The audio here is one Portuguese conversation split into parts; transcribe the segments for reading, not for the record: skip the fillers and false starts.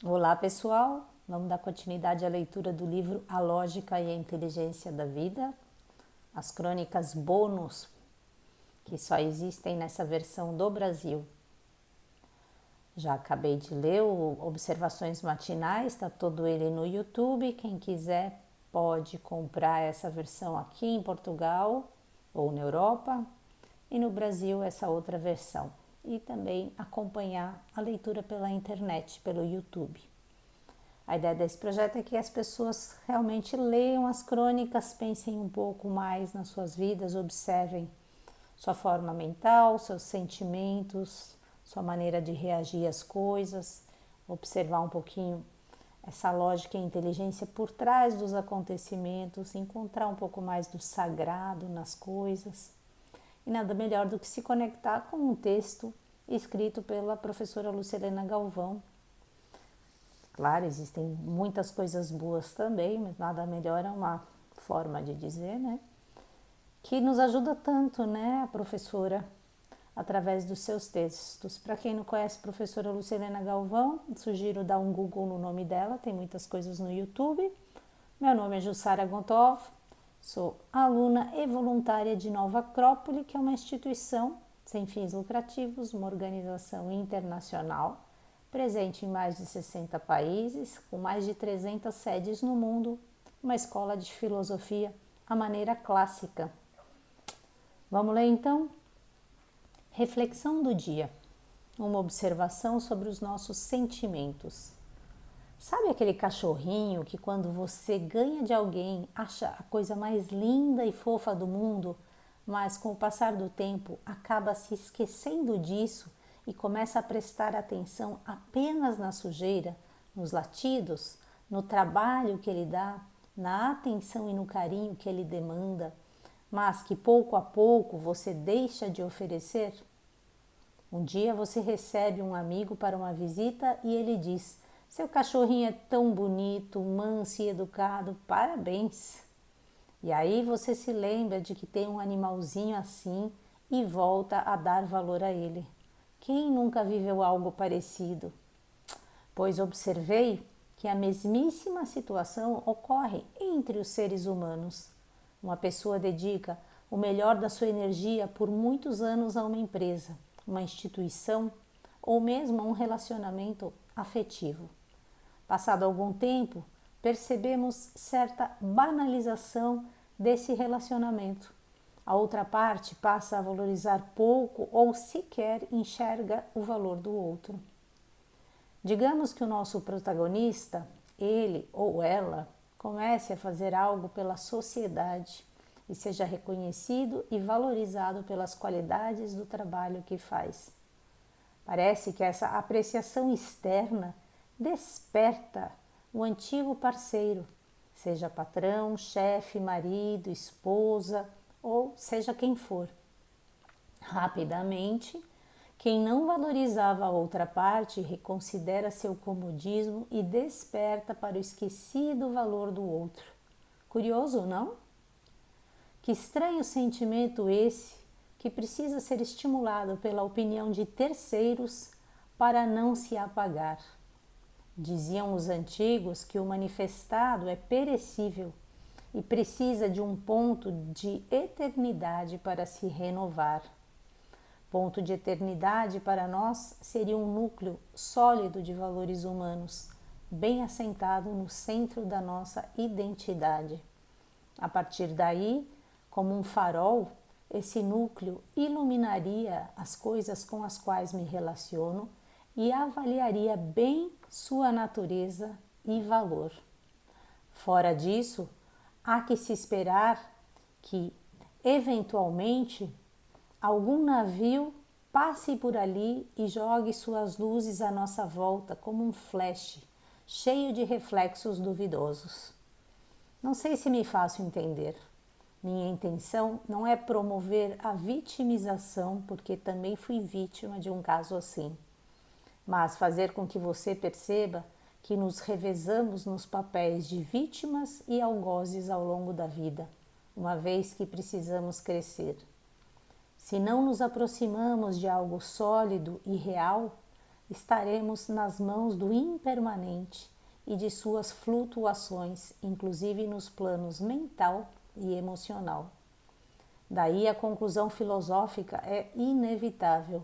Olá pessoal, vamos dar continuidade à leitura do livro A Lógica e a Inteligência da Vida, as crônicas bônus que só existem nessa versão do Brasil. Já acabei de ler o Observações Matinais, está todo ele no YouTube. Quem quiser pode comprar essa versão aqui em Portugal ou na Europa e no Brasil essa outra versão. E também acompanhar a leitura pela internet, pelo YouTube. A ideia desse projeto é que as pessoas realmente leiam as crônicas, pensem um pouco mais nas suas vidas, observem sua forma mental, seus sentimentos, sua maneira de reagir às coisas, observar um pouquinho essa lógica e inteligência por trás dos acontecimentos, encontrar um pouco mais do sagrado nas coisas. E nada melhor do que se conectar com um texto escrito pela professora Lucilena Galvão. Claro, existem muitas coisas boas também, mas nada melhor é uma forma de dizer, né? Que nos ajuda tanto, né, a professora, através dos seus textos. Para quem não conhece a professora Lucilena Galvão, sugiro dar um Google no nome dela, tem muitas coisas no YouTube. Meu nome é Jussara Gontov, sou aluna e voluntária de Nova Acrópole, que é uma instituição sem fins lucrativos, uma organização internacional, presente em mais de 60 países, com mais de 300 sedes no mundo, uma escola de filosofia à maneira clássica. Vamos ler então? Reflexão do dia. Uma observação sobre os nossos sentimentos. Sabe aquele cachorrinho que quando você ganha de alguém acha a coisa mais linda e fofa do mundo, mas com o passar do tempo acaba se esquecendo disso e começa a prestar atenção apenas na sujeira, nos latidos, no trabalho que ele dá, na atenção e no carinho que ele demanda, mas que pouco a pouco você deixa de oferecer? Um dia você recebe um amigo para uma visita e ele diz: seu cachorrinho é tão bonito, manso e educado, parabéns! E aí você se lembra de que tem um animalzinho assim e volta a dar valor a ele. Quem nunca viveu algo parecido? Pois observei que a mesmíssima situação ocorre entre os seres humanos. Uma pessoa dedica o melhor da sua energia por muitos anos a uma empresa, uma instituição ou mesmo a um relacionamento afetivo. Passado algum tempo, percebemos certa banalização desse relacionamento. A outra parte passa a valorizar pouco ou sequer enxerga o valor do outro. Digamos que o nosso protagonista, ele ou ela, comece a fazer algo pela sociedade e seja reconhecido e valorizado pelas qualidades do trabalho que faz. Parece que essa apreciação externa desperta o antigo parceiro, seja patrão, chefe, marido, esposa ou seja quem for. Rapidamente, quem não valorizava a outra parte reconsidera seu comodismo e desperta para o esquecido valor do outro. Curioso, não? Que estranho sentimento esse que precisa ser estimulado pela opinião de terceiros para não se apagar. Diziam os antigos que o manifestado é perecível e precisa de um ponto de eternidade para se renovar. Ponto de eternidade para nós seria um núcleo sólido de valores humanos, bem assentado no centro da nossa identidade. A partir daí, como um farol, esse núcleo iluminaria as coisas com as quais me relaciono e avaliaria bem sua natureza e valor. Fora disso, há que se esperar que, eventualmente, algum navio passe por ali e jogue suas luzes à nossa volta como um flash, cheio de reflexos duvidosos. Não sei se me faço entender. Minha intenção não é promover a vitimização, porque também fui vítima de um caso assim, mas fazer com que você perceba que nos revezamos nos papéis de vítimas e algozes ao longo da vida, uma vez que precisamos crescer. Se não nos aproximamos de algo sólido e real, estaremos nas mãos do impermanente e de suas flutuações, inclusive nos planos mental e emocional. Daí a conclusão filosófica é inevitável.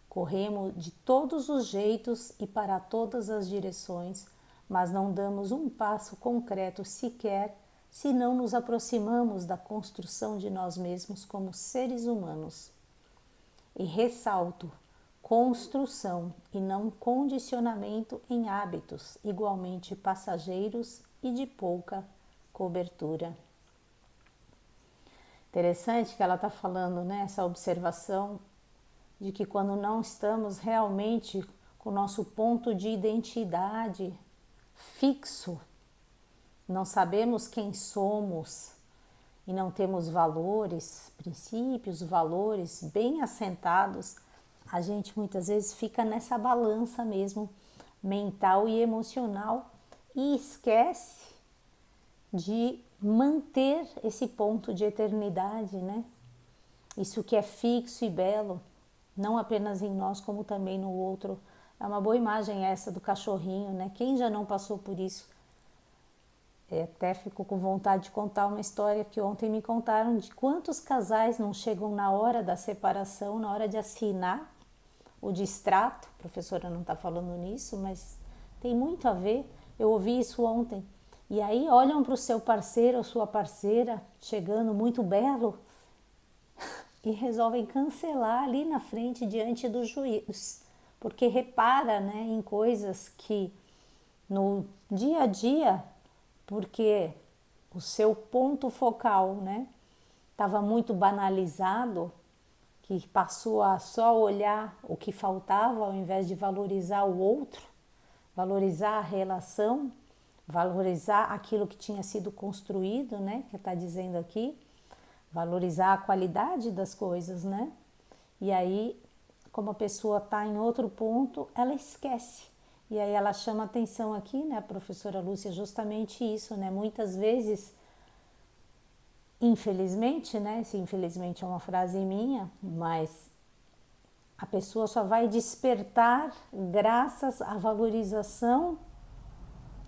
Corremos de todos os jeitos e para todas as direções, mas não damos um passo concreto sequer se não nos aproximamos da construção de nós mesmos como seres humanos. E ressalto, construção e não condicionamento em hábitos igualmente passageiros e de pouca cobertura. Interessante que ela está falando, né, essa observação de que quando não estamos realmente com o nosso ponto de identidade fixo, não sabemos quem somos e não temos valores, princípios, valores bem assentados, a gente muitas vezes fica nessa balança mesmo mental e emocional e esquece de manter esse ponto de eternidade, né? Isso que é fixo e belo, não apenas em nós, como também no outro. É uma boa imagem essa do cachorrinho, né? Quem já não passou por isso? Até fico com vontade de contar uma história que ontem me contaram de quantos casais não chegam na hora da separação, na hora de assinar o distrato. A professora não está falando nisso, mas tem muito a ver. Eu ouvi isso ontem. E aí olham para o seu parceiro ou sua parceira chegando muito belo e resolvem cancelar ali na frente diante do juiz, porque repara, né, em coisas que no dia a dia, porque o seu ponto focal, né, estava muito banalizado, que passou a só olhar o que faltava ao invés de valorizar o outro, valorizar a relação, valorizar aquilo que tinha sido construído, né, que está dizendo aqui, valorizar a qualidade das coisas, né? E aí, como a pessoa está em outro ponto, ela esquece. E aí ela chama atenção aqui, né, a professora Lúcia, justamente isso, né? Muitas vezes, infelizmente, né? Se infelizmente é uma frase minha, mas a pessoa só vai despertar graças à valorização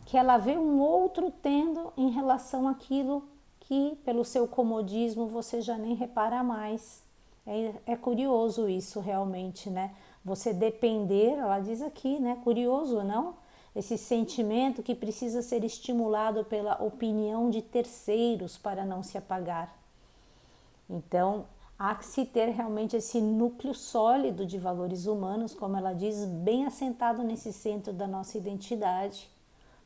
que ela vê um outro tendo em relação àquilo que pelo seu comodismo você já nem repara mais. É curioso isso realmente, né? Você depender, ela diz aqui, né? Curioso, não? Esse sentimento que precisa ser estimulado pela opinião de terceiros para não se apagar. Então, há que se ter realmente esse núcleo sólido de valores humanos, como ela diz, bem assentado nesse centro da nossa identidade,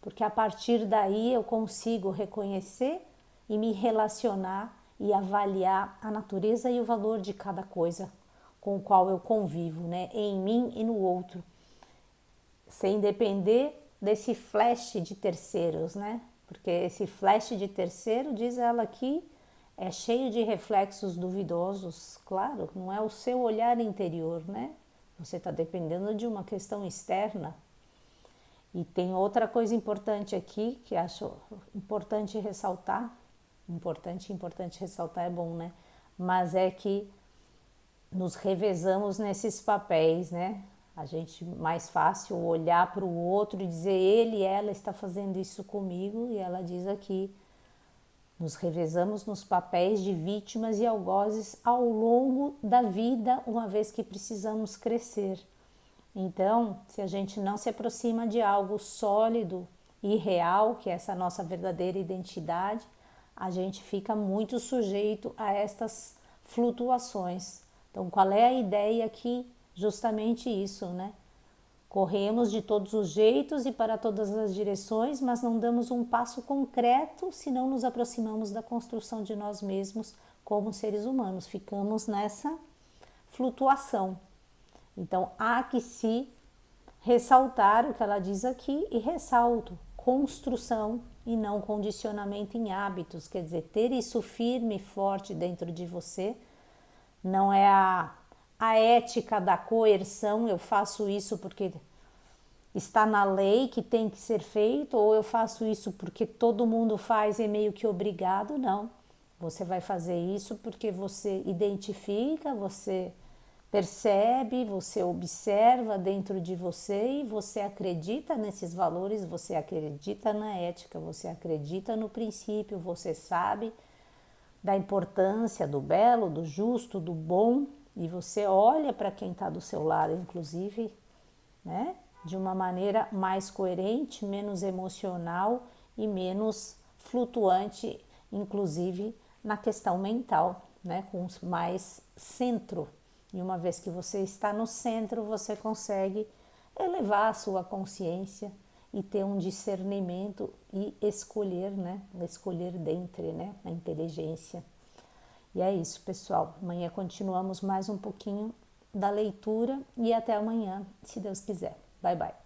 porque a partir daí eu consigo reconhecer e me relacionar e avaliar a natureza e o valor de cada coisa com o qual eu convivo, né, em mim e no outro, sem depender desse flash de terceiros, né, porque esse flash de terceiro, diz ela aqui, é cheio de reflexos duvidosos, claro, não é o seu olhar interior, né, você está dependendo de uma questão externa. E tem outra coisa importante aqui, que acho importante ressaltar, importante ressaltar é bom, né? Mas é que nos revezamos nesses papéis, né? A gente mais fácil olhar para o outro e dizer ele, ela está fazendo isso comigo, e ela diz aqui, nos revezamos nos papéis de vítimas e algozes ao longo da vida, uma vez que precisamos crescer. Então, se a gente não se aproxima de algo sólido e real, que é essa nossa verdadeira identidade, a gente fica muito sujeito a estas flutuações. Então, qual é a ideia aqui? Justamente isso, né? Corremos de todos os jeitos e para todas as direções, mas não damos um passo concreto se não nos aproximamos da construção de nós mesmos como seres humanos. Ficamos nessa flutuação. Então, há que se ressaltar o que ela diz aqui e ressalto, construção e não condicionamento em hábitos, quer dizer, ter isso firme e forte dentro de você, não é a ética da coerção, eu faço isso porque está na lei que tem que ser feito, ou eu faço isso porque todo mundo faz e é meio que obrigado, não. Você vai fazer isso porque você identifica, você percebe, você observa dentro de você e você acredita nesses valores, você acredita na ética, você acredita no princípio, você sabe da importância do belo, do justo, do bom, e você olha para quem está do seu lado, inclusive, né, de uma maneira mais coerente, menos emocional e menos flutuante, inclusive na questão mental, né, com mais centro. E uma vez que você está no centro, você consegue elevar a sua consciência e ter um discernimento e escolher, né, escolher dentre, né, a inteligência. E é isso, pessoal. Amanhã continuamos mais um pouquinho da leitura e até amanhã, se Deus quiser. Bye, bye.